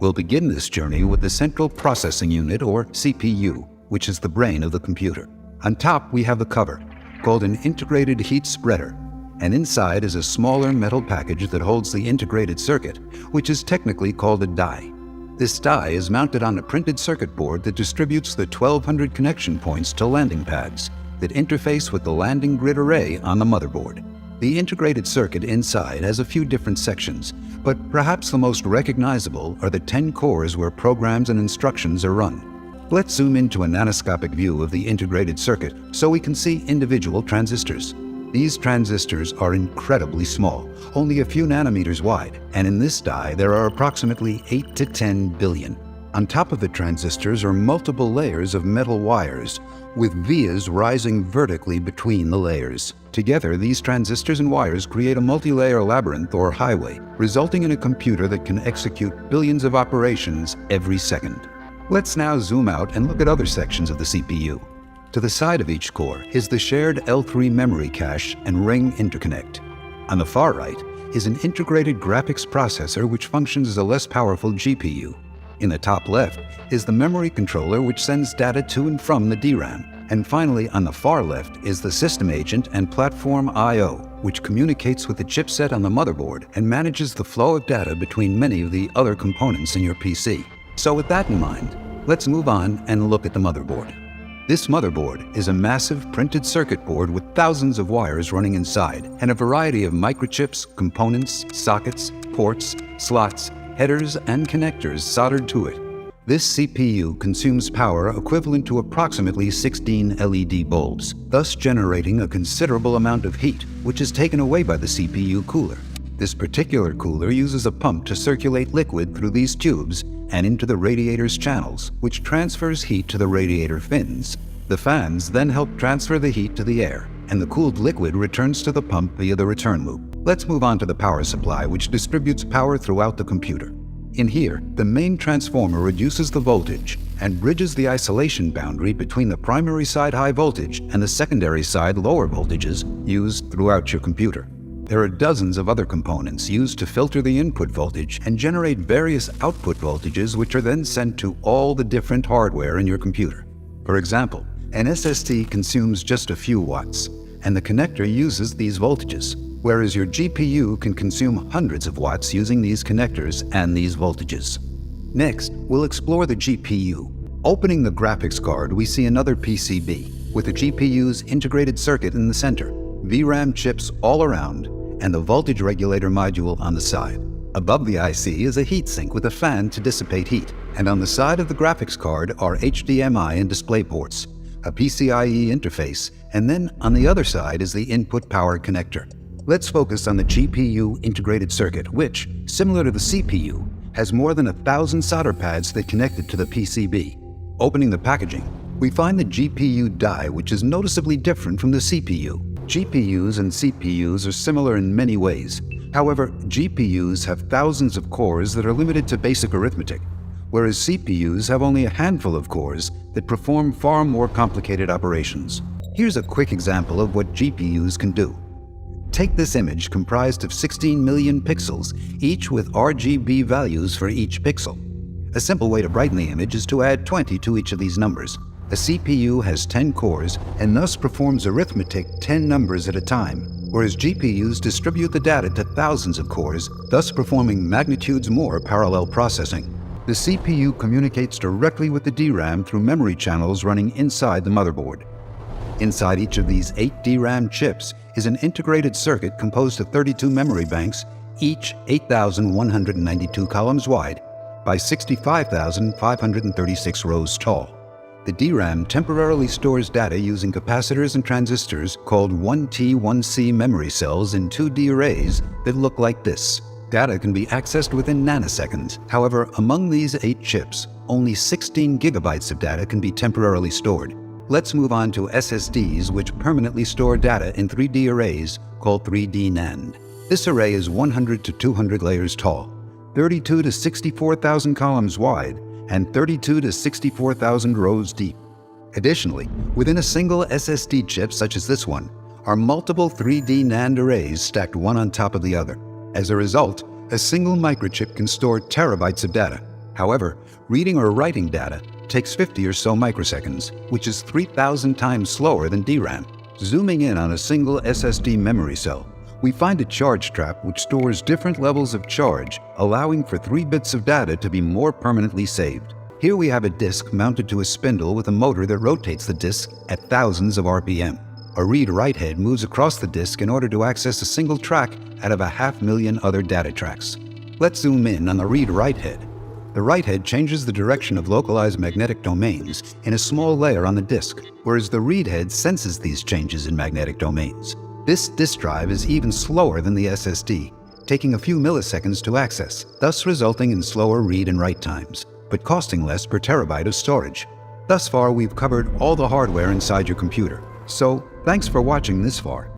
We'll begin this journey with the Central Processing Unit, or CPU, which is the brain of the computer. On top, we have the cover, called an integrated heat spreader, and inside is a smaller metal package that holds the integrated circuit, which is technically called a die. This die is mounted on a printed circuit board that distributes the 1,200 connection points to landing pads that interface with the landing grid array on the motherboard. The integrated circuit inside has a few different sections, but perhaps the most recognizable are the 10 cores where programs and instructions are run. Let's zoom into a nanoscopic view of the integrated circuit so we can see individual transistors. These transistors are incredibly small, only a few nanometers wide, and in this die there are approximately 8 to 10 billion. On top of the transistors are multiple layers of metal wires, with vias rising vertically between the layers. Together, these transistors and wires create a multi-layer labyrinth or highway, resulting in a computer that can execute billions of operations every second. Let's now zoom out and look at other sections of the CPU. To the side of each core is the shared L3 memory cache and ring interconnect. On the far right is an integrated graphics processor which functions as a less powerful GPU. In the top left is the memory controller which sends data to and from the DRAM. And finally, on the far left is the system agent and platform I/O, which communicates with the chipset on the motherboard and manages the flow of data between many of the other components in your PC. So with that in mind, let's move on and look at the motherboard. This motherboard is a massive printed circuit board with thousands of wires running inside and a variety of microchips, components, sockets, ports, slots, headers, and connectors soldered to it. This CPU consumes power equivalent to approximately 16 LED bulbs, thus generating a considerable amount of heat, which is taken away by the CPU cooler. This particular cooler uses a pump to circulate liquid through these tubes and into the radiator's channels, which transfers heat to the radiator fins. The fans then help transfer the heat to the air, and the cooled liquid returns to the pump via the return loop. Let's move on to the power supply, which distributes power throughout the computer. In here, the main transformer reduces the voltage and bridges the isolation boundary between the primary side high voltage and the secondary side lower voltages used throughout your computer. There are dozens of other components used to filter the input voltage and generate various output voltages which are then sent to all the different hardware in your computer. For example, an SSD consumes just a few watts, and the connector uses these voltages, whereas your GPU can consume hundreds of watts using these connectors and these voltages. Next, we'll explore the GPU. Opening the graphics card, we see another PCB, with the GPU's integrated circuit in the center, VRAM chips all around, and the voltage regulator module on the side. Above the IC is a heatsink with a fan to dissipate heat, and on the side of the graphics card are HDMI and display ports, a PCIe interface, and then on the other side is the input power connector. Let's focus on the GPU integrated circuit, which, similar to the CPU, has more than 1,000 solder pads that connect it to the PCB. Opening the packaging, we find the GPU die, which is noticeably different from the CPU. GPUs and CPUs are similar in many ways. However, GPUs have thousands of cores that are limited to basic arithmetic, whereas CPUs have only a handful of cores that perform far more complicated operations. Here's a quick example of what GPUs can do. Take this image comprised of 16 million pixels, each with RGB values for each pixel. A simple way to brighten the image is to add 20 to each of these numbers. A CPU has 10 cores and thus performs arithmetic 10 numbers at a time, whereas GPUs distribute the data to thousands of cores, thus performing magnitudes more parallel processing. The CPU communicates directly with the DRAM through memory channels running inside the motherboard. Inside each of these 8 DRAM chips is an integrated circuit composed of 32 memory banks, each 8,192 columns wide by 65,536 rows tall. The DRAM temporarily stores data using capacitors and transistors called 1T 1C memory cells in 2D arrays that look like this. Data can be accessed within nanoseconds. However, among these 8 chips, only 16 gigabytes of data can be temporarily stored. Let's move on to SSDs, which permanently store data in 3D arrays called 3D NAND. This array is 100 to 200 layers tall, 32 to 64,000 columns wide, and 32 to 64,000 rows deep. Additionally, within a single SSD chip such as this one, are multiple 3D NAND arrays stacked one on top of the other. As a result, a single microchip can store terabytes of data. However, reading or writing data takes 50 or so microseconds, which is 3,000 times slower than DRAM. Zooming in on a single SSD memory cell, we find a charge trap which stores different levels of charge, allowing for 3 bits of data to be more permanently saved. Here we have a disk mounted to a spindle with a motor that rotates the disk at thousands of RPM. A read-write head moves across the disk in order to access a single track out of 500,000 other data tracks. Let's zoom in on the read-write head. The write head changes the direction of localized magnetic domains in a small layer on the disk, whereas the read head senses these changes in magnetic domains. This disk drive is even slower than the SSD, taking a few milliseconds to access, thus resulting in slower read and write times, but costing less per terabyte of storage. Thus far, we've covered all the hardware inside your computer. So, thanks for watching this far.